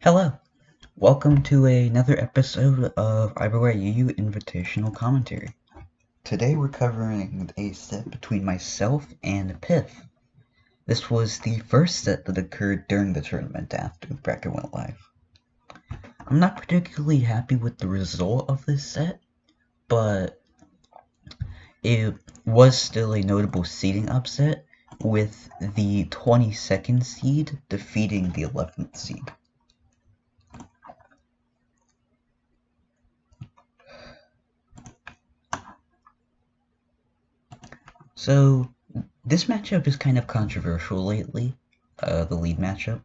Hello, welcome to another episode of RBY UU Invitational Commentary. Today we're covering a set between myself and Piff. This was the first set that occurred during the tournament after the bracket went live. I'm not particularly happy with the result of this set, but it was still a notable seeding upset, with the 22nd seed defeating the 11th seed. So, this matchup is kind of controversial lately, the lead matchup,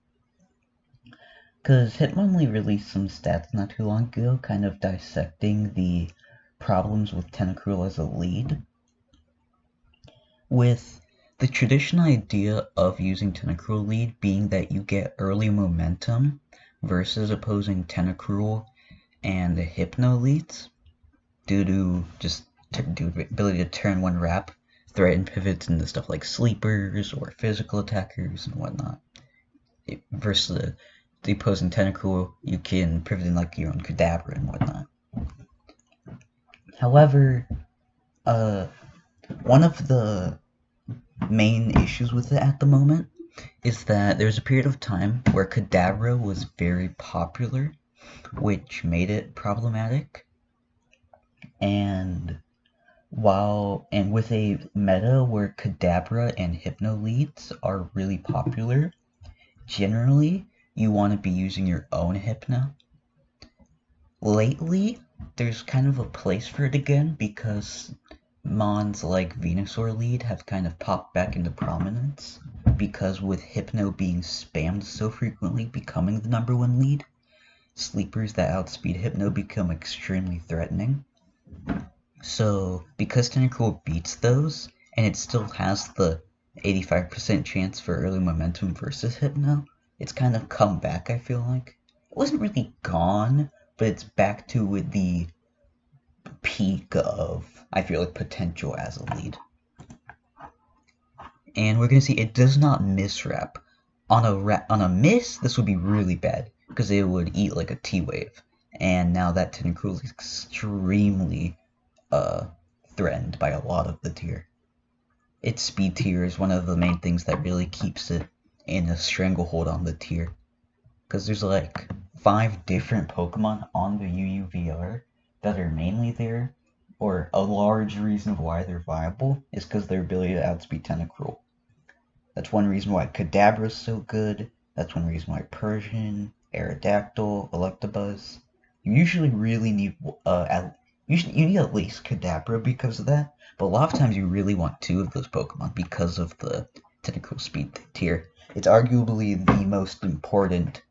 because Hitmonlee released some stats not too long ago, kind of dissecting the problems with Tentacruel as a lead, with the traditional idea of using Tentacruel lead being that you get early momentum versus opposing Tentacruel and the Hypno leads, due to the ability to turn one wrap, threaten pivots into stuff like sleepers or physical attackers and whatnot. Versus the opposing Tentacruel, you can pivot in like your own Kadabra and whatnot. However, one of the main issues with it at the moment is that there's a period of time where Kadabra was very popular, which made it problematic. And with a meta where Kadabra and Hypno leads are really popular, generally you want to be using your own Hypno. Lately, there's kind of a place for it again because mons like Venusaur lead have kind of popped back into prominence, because with Hypno being spammed so frequently becoming the #1 lead, sleepers that outspeed Hypno become extremely threatening. So, because Tentacruel beats those, and it still has the 85% chance for early momentum versus Hypno, it's kind of come back, I feel like. It wasn't really gone, but it's back to the peak of, I feel like, potential as a lead. And we're going to see it does not miss wrap. On a miss, this would be really bad, because it would eat like a T-wave. And now that Tentacruel is extremely threatened by a lot of the tier. Its speed tier is one of the main things that really keeps it in a stranglehold on the tier, because there's like 5 different Pokemon on the UUVR that are mainly there, or a large reason why they're viable is because their ability to outspeed Tentacruel. That's one reason why Kadabra is so good. That's one reason why Persian, Aerodactyl, Electabuzz. You usually really need you need at least Kadabra because of that, but a lot of times you really want 2 of those Pokemon because of the Tentacruel speed tier. It's arguably the most important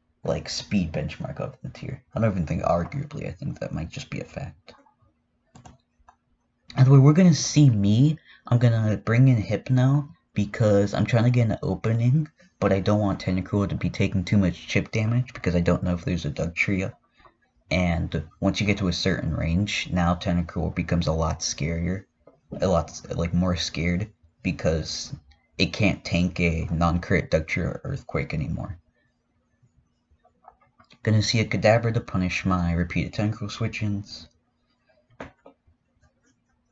speed benchmark of the tier. I don't even think arguably, I think that might just be a fact. And the way we're gonna see me, I'm gonna bring in Hypno because I'm trying to get an opening, but I don't want Tentacruel to be taking too much chip damage because I don't know if there's a Dugtrio. And once you get to a certain range, now Tentacruel becomes a lot scarier, a lot more scared, because it can't tank a non-crit Dugtrio or Earthquake anymore. Gonna see a Kadabra to punish my repeated Tentacruel switch-ins.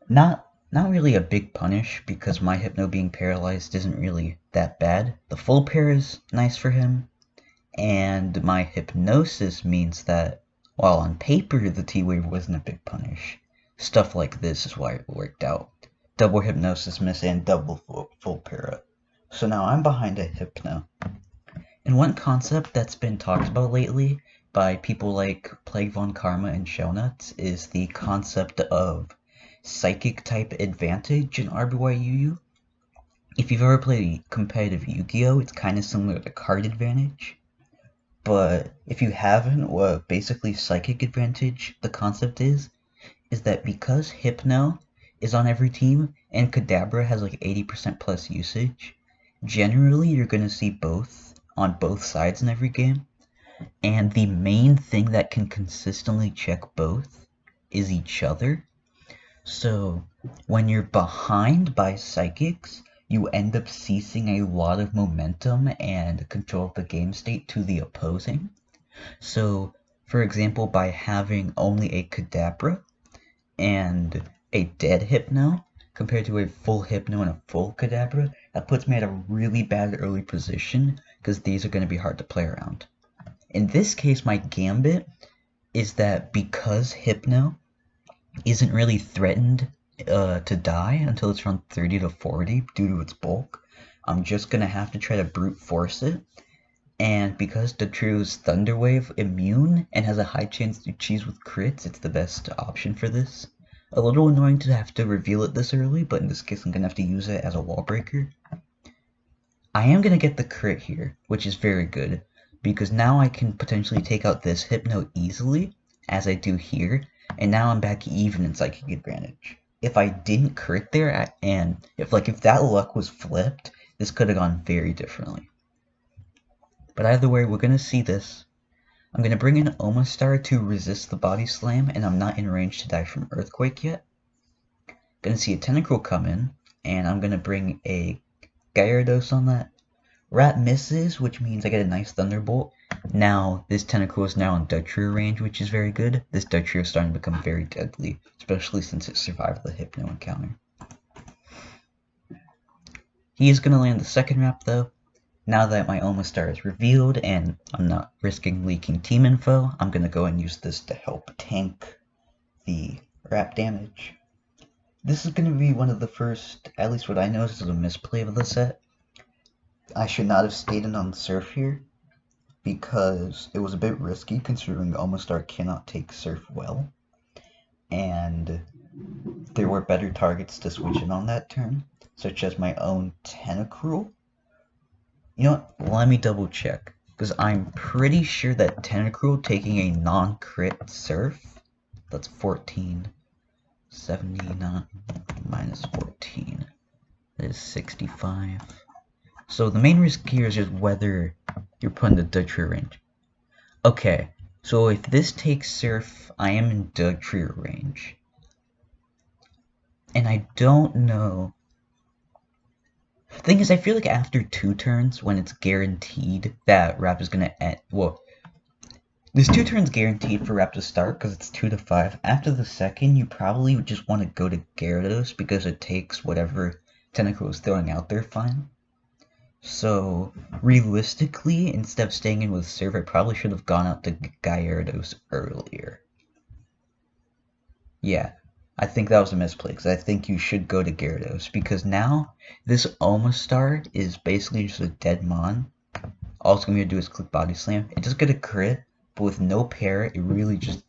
Not really a big punish, because my Hypno being paralyzed isn't really that bad. The full pair is nice for him, and my Hypnosis means that while on paper the T-Wave wasn't a big punish, stuff like this is why it worked out. Double Hypnosis miss and double full para. So now I'm behind a Hypno. And one concept that's been talked about lately by people like Plague Von Karma and Shellnuts is the concept of Psychic type advantage in RBY UU. If you've ever played competitive Yu-Gi-Oh, it's kind of similar to card advantage. But if you haven't, basically Psychic advantage, the concept is that because Hypno is on every team and Kadabra has like 80% plus usage, generally you're going to see both on both sides in every game. And the main thing that can consistently check both is each other. So when you're behind by Psychics, you end up ceasing a lot of momentum and control of the game state to the opposing. So, for example, by having only a Kadabra and a dead Hypno, compared to a full Hypno and a full Kadabra, that puts me at a really bad early position, because these are going to be hard to play around. In this case, my gambit is that because Hypno isn't really threatened to die until it's around 30 to 40 due to its bulk, I'm just going to have to try to brute force it. And because Tentacruel is Thunder Wave immune and has a high chance to cheese with crits, it's the best option for this. A little annoying to have to reveal it this early, but in this case I'm going to have to use it as a wall breaker. I am going to get the crit here, which is very good, because now I can potentially take out this Hypno easily, as I do here, and now I'm back even in Psychic Advantage. If I didn't crit there, and if that luck was flipped, this could have gone very differently. But either way, we're going to see this. I'm going to bring in Omastar to resist the body slam, and I'm not in range to die from Earthquake yet. Going to see a Tentacruel come in, and I'm going to bring a Gyarados on that. Rat misses, which means I get a nice Thunderbolt. Now, this Tentacruel is now in Tentacruel range, which is very good. This Tentacruel is starting to become very deadly, especially since it survived the Hypno encounter. He is going to land the second Wrap, though. Now that my Omastar is revealed and I'm not risking leaking team info, I'm going to go and use this to help tank the Wrap damage. This is going to be one of the first, at least what I noticed, is a misplay of the set. I should not have stayed in on Surf here, because it was a bit risky considering Omastar cannot take Surf well, and there were better targets to switch in on that turn, such as my own Tentacruel. You know what, let me double check, because I'm pretty sure that Tentacruel taking a non-crit Surf, that's 14, 79 minus 14, that is 65. So the main risk here is just whether you're put in the Tentacruel range. Okay, so if this takes Surf, I am in Tentacruel range. And I don't know. The thing is, I feel like after 2 turns, when it's guaranteed that Wrap is going to end, well, there's 2 turns guaranteed for Wrap to start because it's 2 to 5. After the second, you probably would just want to go to Gyarados because it takes whatever Tentacruel is throwing out there fine. So, realistically, instead of staying in with Surf, I probably should have gone out to Gyarados earlier. Yeah, I think that was a misplay, because I think you should go to Gyarados, because now, this Omastar is basically just a dead Mon. All it's going to do is click Body Slam. It does get a crit, but with no pair, it really just...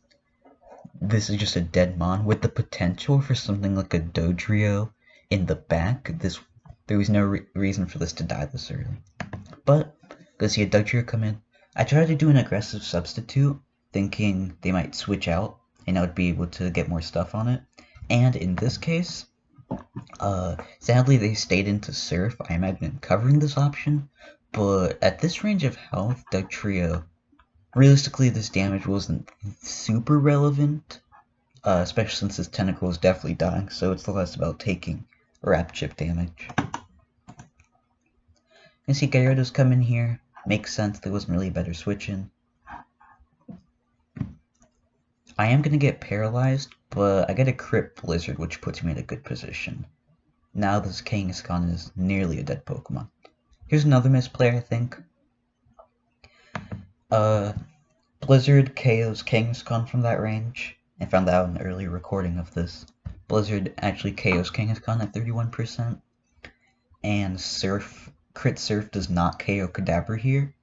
This is just a dead Mon, with the potential for something like a Dodrio in the back. There was no reason for this to die this early. But, let's see a Dodrio come in. I tried to do an aggressive substitute, thinking they might switch out, and I would be able to get more stuff on it. And in this case, sadly they stayed into Surf. I imagine covering this option, but at this range of health, Dugtrio, realistically this damage wasn't super relevant, especially since this Tentacruel is definitely dying, so it's less about taking Wrap chip damage. You see Gyarados come in here, makes sense, there wasn't really a better switch in. I am going to get paralyzed, but I get a crit Blizzard, which puts me in a good position. Now this Kangaskhan is nearly a dead Pokemon. Here's another misplay, I think. Blizzard KOs Kangaskhan from that range. I found that out in an earlier recording of this. Blizzard actually KOs Kangaskhan at 31%. And Crit Surf does not KO Kadabra here.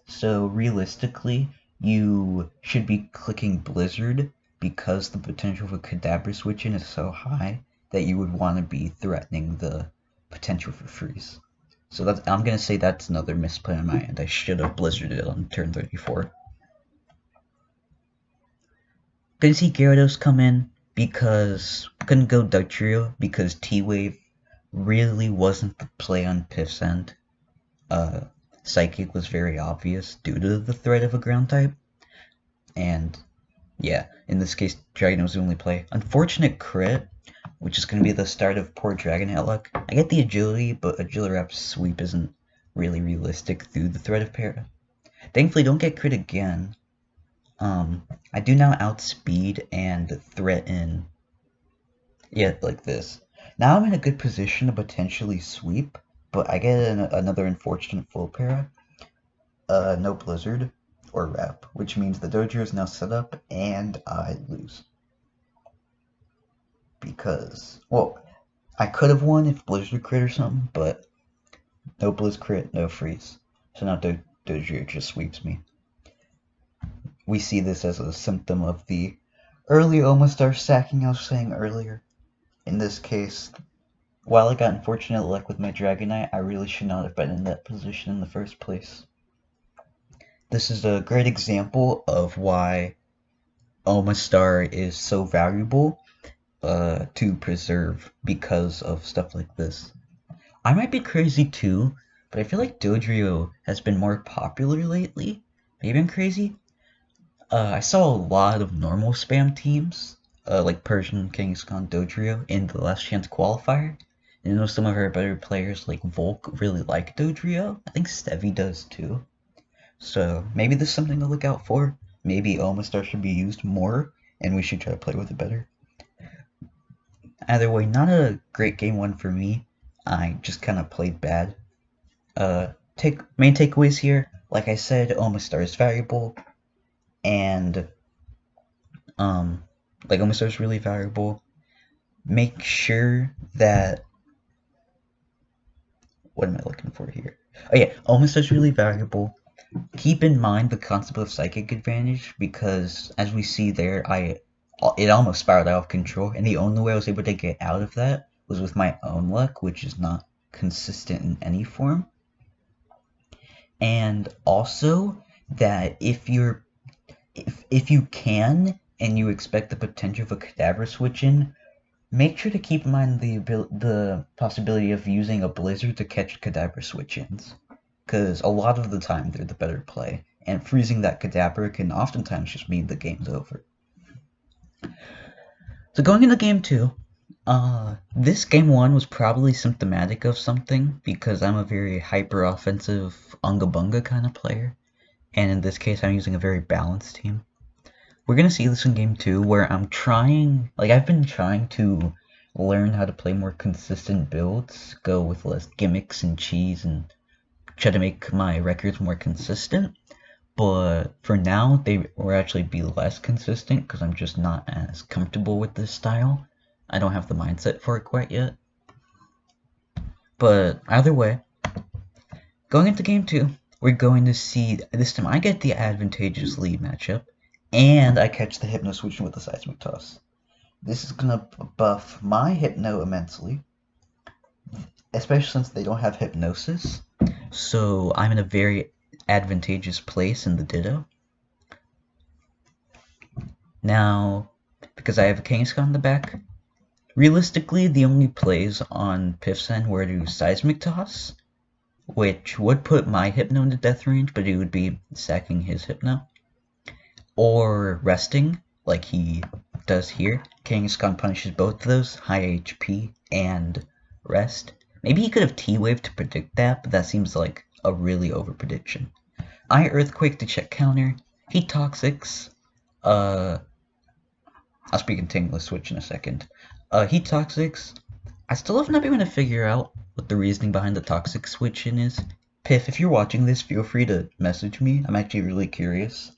So realistically, you should be clicking Blizzard because the potential for Kadabra switching is so high that you would want to be threatening the potential for Freeze. So I'm going to say that's another misplay on my end. I should have Blizzarded it on turn 34. Gonna see Gyarados come in because I couldn't go Dugtrio because T-Wave really wasn't the play on Piff's end. Psychic was very obvious due to the threat of a ground type. And yeah, in this case, Dragon was the only play. Unfortunate crit, which is going to be the start of poor Dragonite luck. I get the agility, but Agilirap's sweep isn't really realistic through the threat of para. Thankfully, don't get crit again. I do now outspeed and threaten. Yeah, like this. Now I'm in a good position to potentially sweep, but I get another unfortunate full para. No Blizzard or Wrap, which means the dojo is now set up and I lose. Because, well, I could have won if Blizzard crit or something, but no Blizz crit, no freeze. So now dojo just sweeps me. We see this as a symptom of the early Omastar sacking I was saying earlier. In this case, while I got unfortunate luck with my Dragonite, I really should not have been in that position in the first place. This is a great example of why Omastar is so valuable to preserve because of stuff like this. I might be crazy too, but I feel like Dodrio has been more popular lately. Maybe I'm crazy. I saw a lot of normal spam teams, like Persian, Kangaskhan, Dodrio, in the last chance qualifier. And I know some of our better players like Volk really like Dodrio. I think Stevie does too. So maybe this is something to look out for. Maybe Omastar should be used more, and we should try to play with it better. Either way, not a great game one for me. I just kind of played bad. Main takeaways here. Like I said, Omastar is valuable, and like Omastar is really valuable. Make sure that what am I looking for here? Oh yeah, Omastar is really valuable. Keep in mind the concept of psychic advantage because, as we see there, it almost spiraled out of control, and the only way I was able to get out of that was with my own luck, which is not consistent in any form. And also that if you can and you expect the potential of a cadaver switch in, make sure to keep in mind the possibility of using a blizzard to catch cadaver switch-ins, because a lot of the time they're the better play, and freezing that cadaver can oftentimes just mean the game's over. So going into game 2, this game 1 was probably symptomatic of something, because I'm a very hyper-offensive Unga Bunga kind of player, and in this case I'm using a very balanced team. We're gonna see this in game 2, where I've been trying to learn how to play more consistent builds, go with less gimmicks and cheese, and try to make my records more consistent. But for now, they will actually be less consistent because I'm just not as comfortable with this style. I don't have the mindset for it quite yet. But either way, going into game 2, we're going to see, this time I get the advantageous lead matchup, and I catch the Hypno switching with the Seismic Toss. This is going to buff my Hypno immensely, especially since they don't have Hypnosis, so I'm in a very advantageous place in the Ditto. Now, because I have a Kangaskhan in the back, realistically the only plays on Pifsen were to Seismic Toss, which would put my Hypno into death range, but it would be sacking his Hypno, or resting, like he does here. Kangaskhan punishes both of those, high HP and rest. Maybe he could have T-Wave to predict that, but that seems like a really over-prediction. I Earthquake to check counter, he Toxics, I'll speak in Tingler Switch in a second. He Toxics, I still have not been able to figure out what the reasoning behind the Toxic switch in is. Piff, if you're watching this, feel free to message me, I'm actually really curious,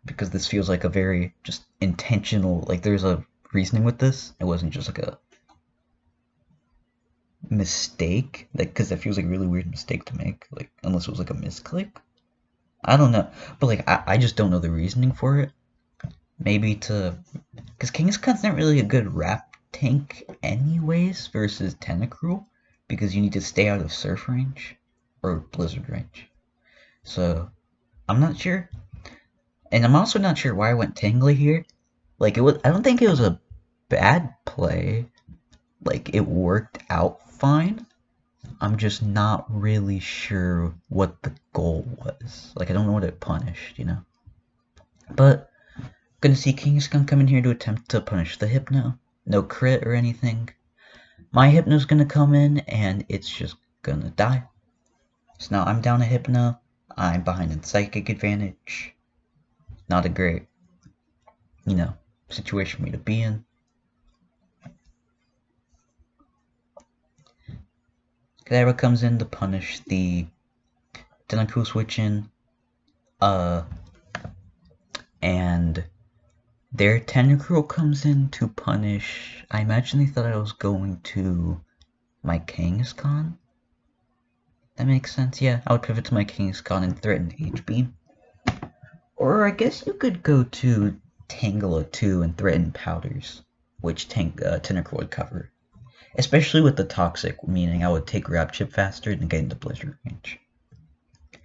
because this feels like a very just intentional, like there's a reasoning with this, it wasn't just like a mistake, like, because that feels like a really weird mistake to make, like, unless it was like a misclick. I don't know, but like, I just don't know the reasoning for it. Maybe because Kangaskhan's not really a good wrap tank anyways versus Tentacruel, because you need to stay out of Surf range, or Blizzard range. So, I'm not sure. And I'm also not sure why I went Tingly here. Like, I don't think it was a bad play. Like, it worked out fine. I'm just not really sure what the goal was. Like, I don't know what it punished, you know? But, gonna see Kangaskhan come in here to attempt to punish the Hypno. No crit or anything. My Hypno's gonna come in, and it's just gonna die. So now I'm down a Hypno. I'm behind in psychic advantage. Not a great, situation for me to be in. Kadabra comes in to punish the Tentacruel switch in, and their Tentacruel comes in to punish. I imagine they thought I was going to my Kangaskhan. That makes sense, yeah. I would pivot to my Kangaskhan and threaten H-Beam. Or I guess you could go to Tangela too and threaten Powders, which Tentacruel would cover. Especially with the Toxic, meaning I would take Grab Chip faster and get into Blizzard range.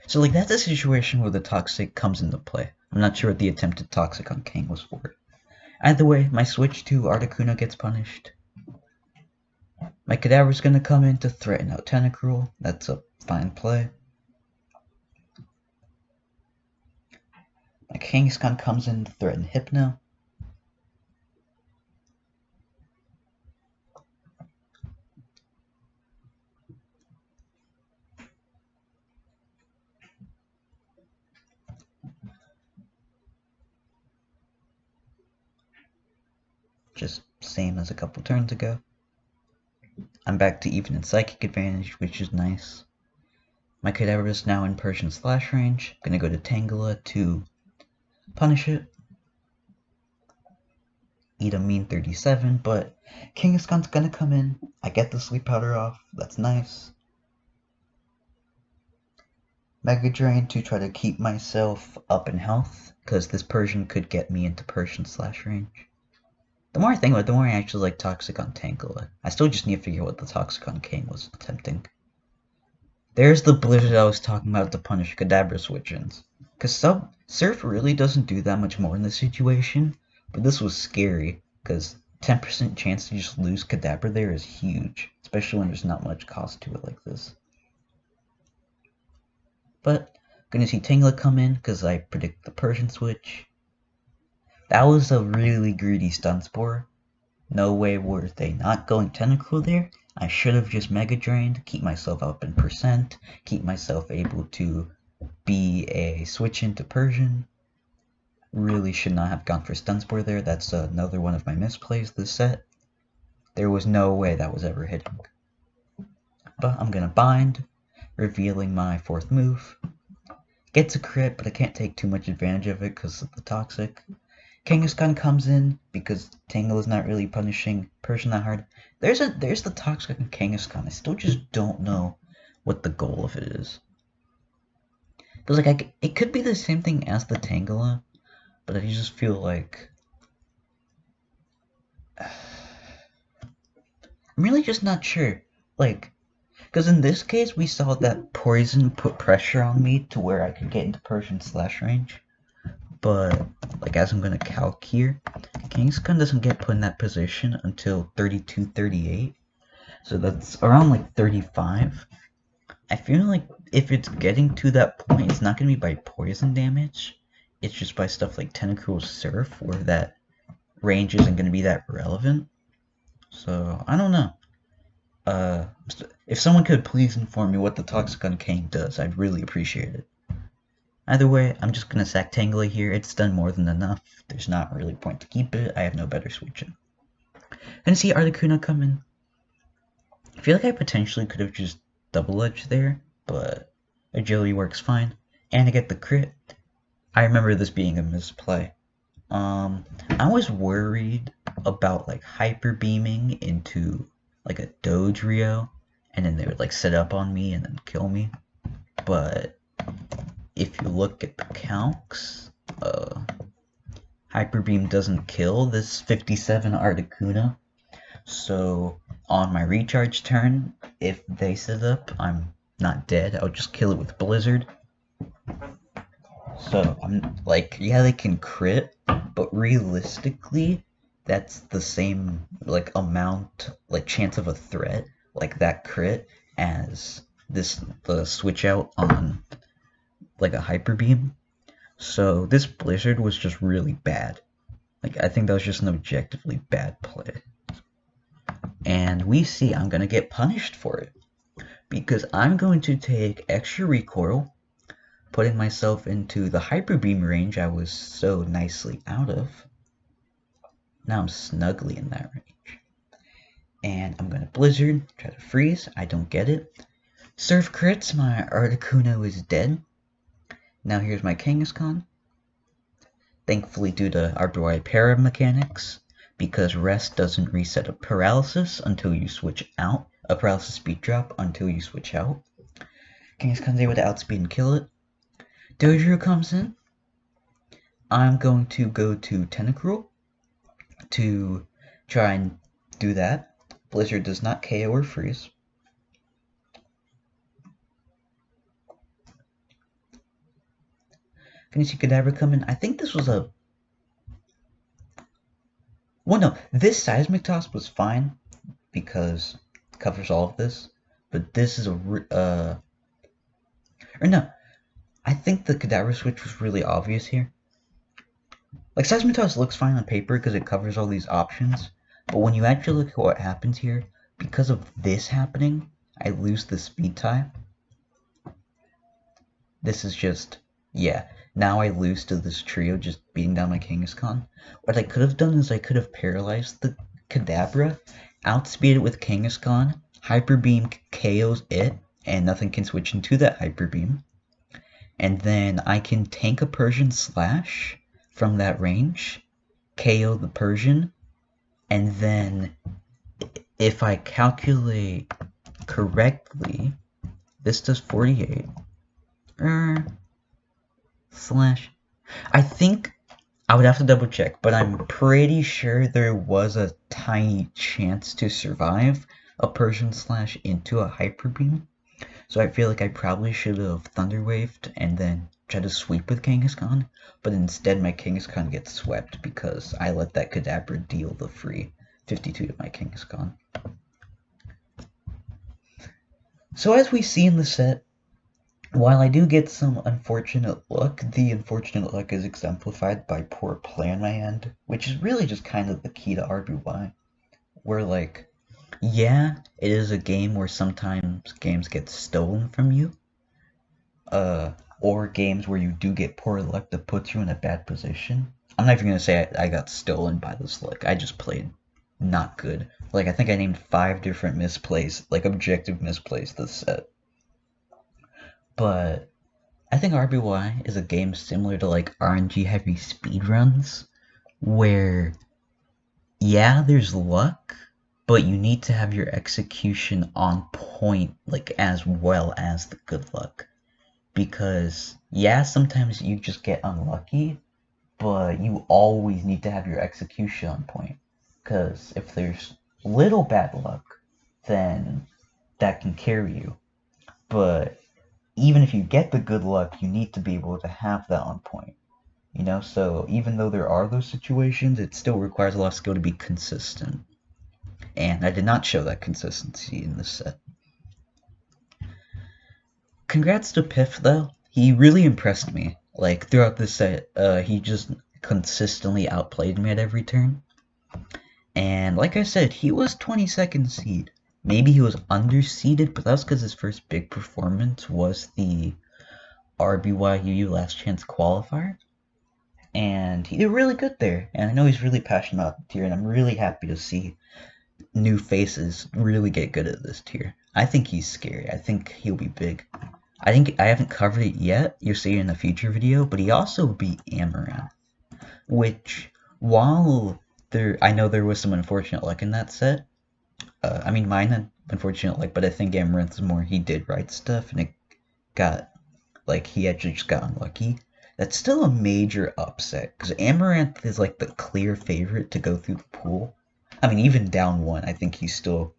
So like that's a situation where the Toxic comes into play. I'm not sure what the attempted Toxic on Kang was for. Either way, my switch to Articuno gets punished. My Cadaver's gonna come in to threaten out Tentacruel. That's a fine play. My Kangaskhan comes in to threaten Hypno. Just same as a couple turns ago. I'm back to even in Psychic advantage, which is nice. My Cadaver is now in Persian Slash range. I'm gonna go to Tangela to punish it. Eat a mean 37, but Kangaskhan's gonna come in. I get the Sleep Powder off. That's nice. Mega Drain to try to keep myself up in health, because this Persian could get me into Persian Slash range. The more I think about it, the more I actually like Toxic on Tangela. I still just need to figure out what the Toxic on King was attempting. There's the Blizzard I was talking about to punish Kadabra switch-ins. Because Surf really doesn't do that much more in this situation, but this was scary, because 10% chance to just lose Kadabra there is huge, especially when there's not much cost to it like this. But, gonna see Tangela come in, because I predict the Persian switch. That was a really greedy stun spore. No way were they not going Tentacruel there. I should have just Mega Drained, keep myself up in percent, keep myself able to be a switch into Persian. Really should not have gone for Stun Spore there. That's another one of my misplays this set. There was no way that was ever hitting. But I'm gonna bind, revealing my fourth move. Gets a crit, but I can't take too much advantage of it because of the Toxic. Kangaskhan comes in because Tangle is not really punishing Persian that hard. There's the Toxic and Kangaskhan. I still just don't know what the goal of it is. Because like it could be the same thing as the Tangela, but I just feel like I'm really just not sure. Like, because in this case we saw that Poison put pressure on me to where I could get into Persian Slash range. But, like, as I'm gonna calc here, Kangaskhan doesn't get put in that position until 32-38. So that's around, like, 35. I feel like if it's getting to that point, it's not gonna be by poison damage. It's just by stuff like Tentacruel Surf, where that range isn't gonna be that relevant. So, I don't know. If someone could please inform me what the Toxic on Kang does, I'd really appreciate it. Either way, I'm just going to sack Tangela here. It's done more than enough. There's not really a point to keep it. I have no better switching. And see Articuno come in. I feel like I potentially could have just double edged there, but agility works fine. And I get the crit. I remember this being a misplay. I was worried about like hyper beaming into like a Doge Rio, and then they would like set up on me and then kill me. But if you look at the calcs, Hyper Beam doesn't kill this 57 Articuno. So on my recharge turn, if they set up, I'm not dead. I'll just kill it with Blizzard. So I'm like, yeah, they can crit, but realistically, that's the same like amount, like chance of a threat, like that crit as the switch out on like a Hyper Beam. So this Blizzard was just really bad. Like, I think that was just an objectively bad play. And we see I'm going to get punished for it. Because I'm going to take extra recoil, putting myself into the Hyper Beam range I was so nicely out of. Now I'm snugly in that range. And I'm gonna Blizzard, try to freeze, I don't get it. Surf crits, my Articuno is dead. Now here's my Kangaskhan. Thankfully due to RBY para mechanics, because rest doesn't reset a paralysis until you switch out, a paralysis speed drop until you switch out. Kangaskhan's able to outspeed and kill it. Dojo comes in. I'm going to go to Tentacruel to try and do that. Blizzard does not KO or freeze. Can you see Kadabra come in? I think this was a... Well, no, this Seismic Toss was fine because it covers all of this. But this is a... or no, I think the Kadabra switch was really obvious here. Like, Seismic Toss looks fine on paper because it covers all these options. But when you actually look at what happens here, because of this happening, I lose the speed tie. This is just... yeah. Now I lose to this trio just beating down my Kangaskhan. What I could have done is I could have paralyzed the Kadabra, outspeed it with Kangaskhan, Hyper Beam KOs it, and nothing can switch into that Hyper Beam. And then I can tank a Persian Slash from that range, KO the Persian, and then if I calculate correctly, this does 48. Slash. I think I would have to double check, but I'm pretty sure there was a tiny chance to survive a Persian Slash into a Hyper Beam. So I feel like I probably should have Thunder Waved and then tried to sweep with Kangaskhan, but instead my Kangaskhan gets swept because I let that Kadabra deal the free 52 to my Kangaskhan. So as we see in the set, while I do get some unfortunate luck, the unfortunate luck is exemplified by poor play on my end, which is really just kind of the key to RBY. Where, like, yeah, it is a game where sometimes games get stolen from you, or games where you do get poor luck that puts you in a bad position. I'm not even going to say I got stolen by this luck, I just played not good. Like, I think I named 5 different misplays, like objective misplays this set. But I think RBY is a game similar to like RNG heavy speedruns, where yeah, there's luck, but you need to have your execution on point, like as well as the good luck. Because yeah, sometimes you just get unlucky, but you always need to have your execution on point. Because if there's little bad luck, then that can carry you. But even if you get the good luck, you need to be able to have that on point. You know, so even though there are those situations, it still requires a lot of skill to be consistent. And I did not show that consistency in this set. Congrats to Piff, though. He really impressed me. Like, throughout this set, he just consistently outplayed me at every turn. And like I said, he was 22nd seed. Maybe he was underseeded, but that was because his first big performance was the RBY UU Last Chance qualifier. And he did really good there. And I know he's really passionate about the tier, and I'm really happy to see new faces really get good at this tier. I think he's scary. I think he'll be big. I haven't covered it yet. You'll see it in a future video, but he also beat Amaranth, which, while I know there was some unfortunate luck in that set. I mean, mine had unfortunate luck, but I think Amaranth's more he did right stuff, and it got, like, he actually just got unlucky. That's still a major upset, because Amaranth is, like, the clear favorite to go through the pool. I mean, even down 1, I think he's still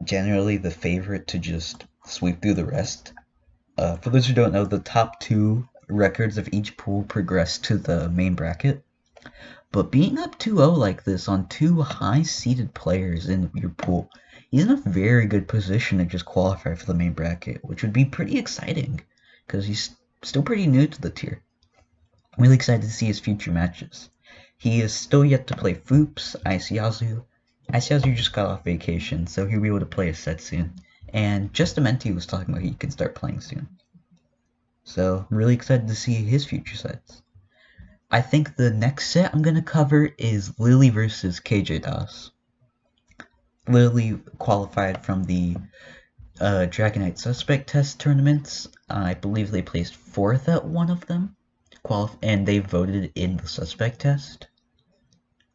generally the favorite to just sweep through the rest. For those who don't know, the top 2 records of each pool progress to the main bracket. But being up 2-0 like this on 2 high-seeded players in your pool, he's in a very good position to just qualify for the main bracket, which would be pretty exciting, because he's still pretty new to the tier. I'm really excited to see his future matches. He is still yet to play Foops, Iciazu. Iciazu just got off vacation, so he'll be able to play a set soon. And Justamenti was talking about he can start playing soon. So I'm really excited to see his future sets. I think the next set I'm gonna cover is Lily versus KJ Das. Lily qualified from the Dragonite Suspect Test tournaments. I believe they placed 4th at one of them, and they voted in the Suspect Test.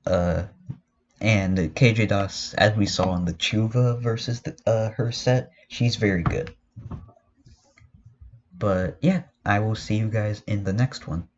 And KJ Das, as we saw in the Chuva versus her set, she's very good. But yeah, I will see you guys in the next one.